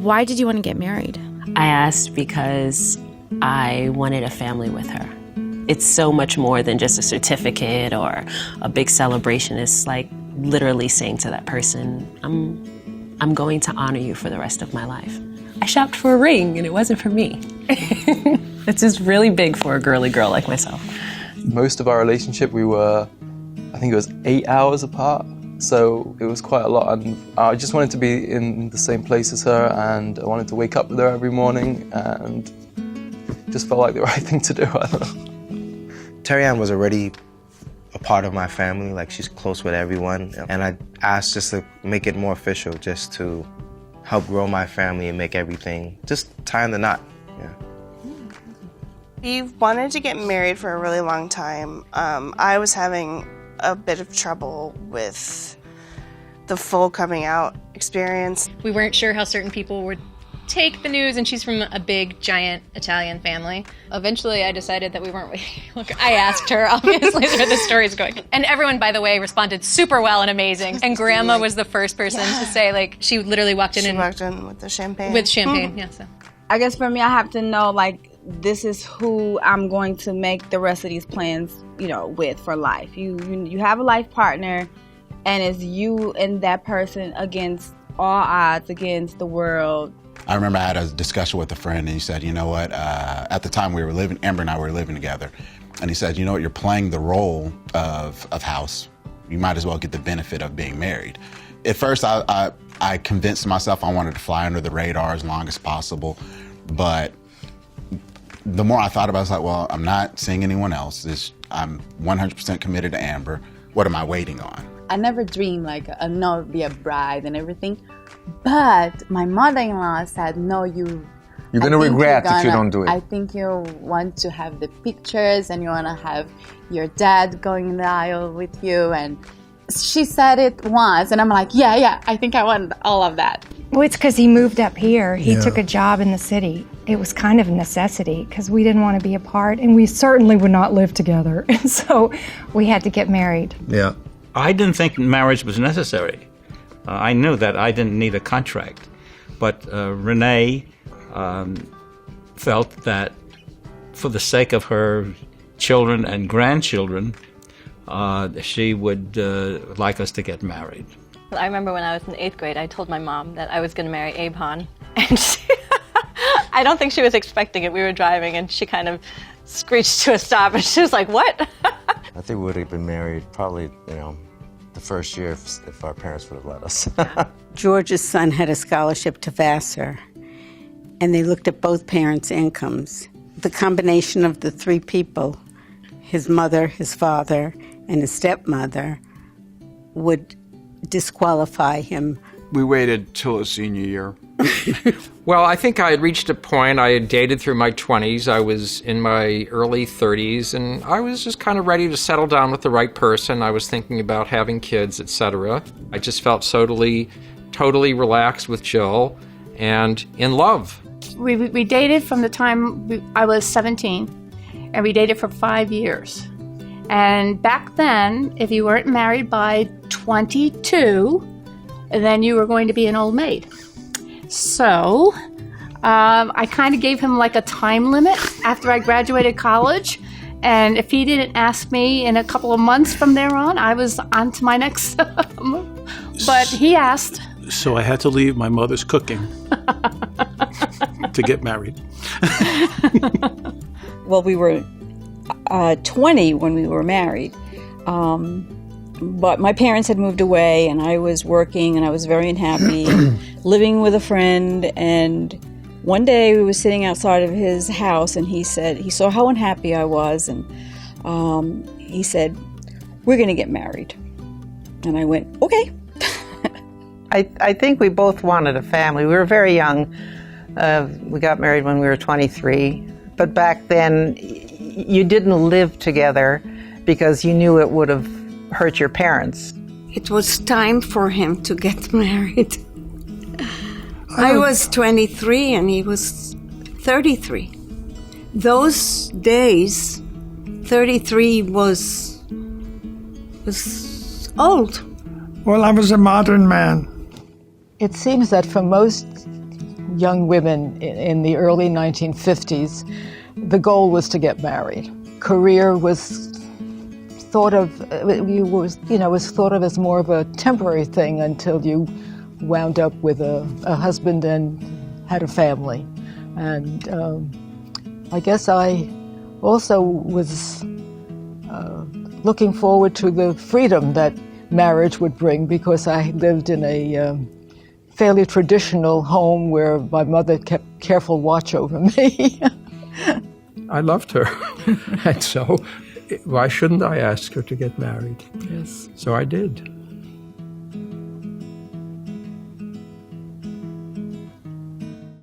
Why did you want to get married? I asked because I wanted a family with her. It's so much more than just a certificate or a big celebration. It's like literally saying to that person, I'm going to honor you for the rest of my life. I shopped for a ring and it wasn't for me. It's just really big for a girly girl like myself. Most of our relationship, we were, I think it was 8 hours apart. So it was quite a lot, and I just wanted to be in the same place as her, and I wanted to wake up with her every morning, and just felt like the right thing to do. I don't know. Terry-Ann was already a part of my family, like she's close with everyone, and I asked just to make it more official, just to help grow my family and make everything, just tie in the knot. Yeah. We've wanted to get married for a really long time. I was having a bit of trouble with the full coming out experience. We weren't sure how certain people would take the news, and she's from a big, giant Italian family. Eventually, I decided that we weren't. Look, I asked her, obviously, where the story's going. And everyone, by the way, responded super well and amazing. And Grandma was the first person to say, like, she literally walked in. She walked in with the champagne. With champagne, yeah. So. I guess for me, I have to know, like, this is who I'm going to make the rest of these plans, you know, with for life. You have a life partner, and it's you and that person against all odds, against the world. I remember I had a discussion with a friend, and he said, you know what, at the time Amber and I were living together, and he said, you know what, you're playing the role of house. You might as well get the benefit of being married. At first, I convinced myself I wanted to fly under the radar as long as possible, but the more I thought about it, I was like, well, I'm not seeing anyone else. I'm 100% committed to Amber. What am I waiting on? I never dreamed like no, be a bride and everything. But my mother-in-law said, no, you're going to regret if you don't do it. I think you want to have the pictures and you want to have your dad going in the aisle with you. And she said it once, and I'm like, yeah, I think I want all of that. Well, it's because he moved up here. He took a job in the city. It was kind of a necessity because we didn't want to be apart, and we certainly would not live together. And so we had to get married. Yeah. I didn't think marriage was necessary. I knew that I didn't need a contract. But Renee felt that for the sake of her children and grandchildren, she would like us to get married. I remember when I was in 8th grade, I told my mom that I was going to marry Abe Hahn. And I don't think she was expecting it. We were driving, and she kind of screeched to a stop, and she was like, what? I think we would have been married probably, the first year if our parents would have let us. George's son had a scholarship to Vassar, and they looked at both parents' incomes. The combination of the three people, his mother, his father, and his stepmother, would disqualify him. We waited till his senior year. Well, I think I had reached a point. I had dated through my 20s. I was in my early 30s, and I was just kind of ready to settle down with the right person. I was thinking about having kids, etc. I just felt totally relaxed with Jill and in love. We dated from the time I was 17, and we dated for 5 years. And back then, if you weren't married by 22, then you were going to be an old maid. So I kind of gave him like a time limit after I graduated college. And if he didn't ask me in a couple of months from there on, I was on to my next But he asked. So I had to leave my mother's cooking to get married. Well, we were 20 when we were married. But my parents had moved away, and I was working, and I was very unhappy, living with a friend. And one day we were sitting outside of his house, and he saw how unhappy I was, and he said, "We're going to get married." And I went, "Okay." I think we both wanted a family. We were very young. We got married when we were 23. But back then, you didn't live together because you knew it would have hurt your parents. It was time for him to get married. I was 23 and he was 33. Those days, 33 was old. Well, I was a modern man. It seems that for most young women in the early 1950s, the goal was to get married. Career was thought of, was thought of as more of a temporary thing until you wound up with a husband and had a family. And I guess I also was looking forward to the freedom that marriage would bring, because I lived in a fairly traditional home where my mother kept careful watch over me. I loved her, and so why shouldn't I ask her to get married? Yes. So I did.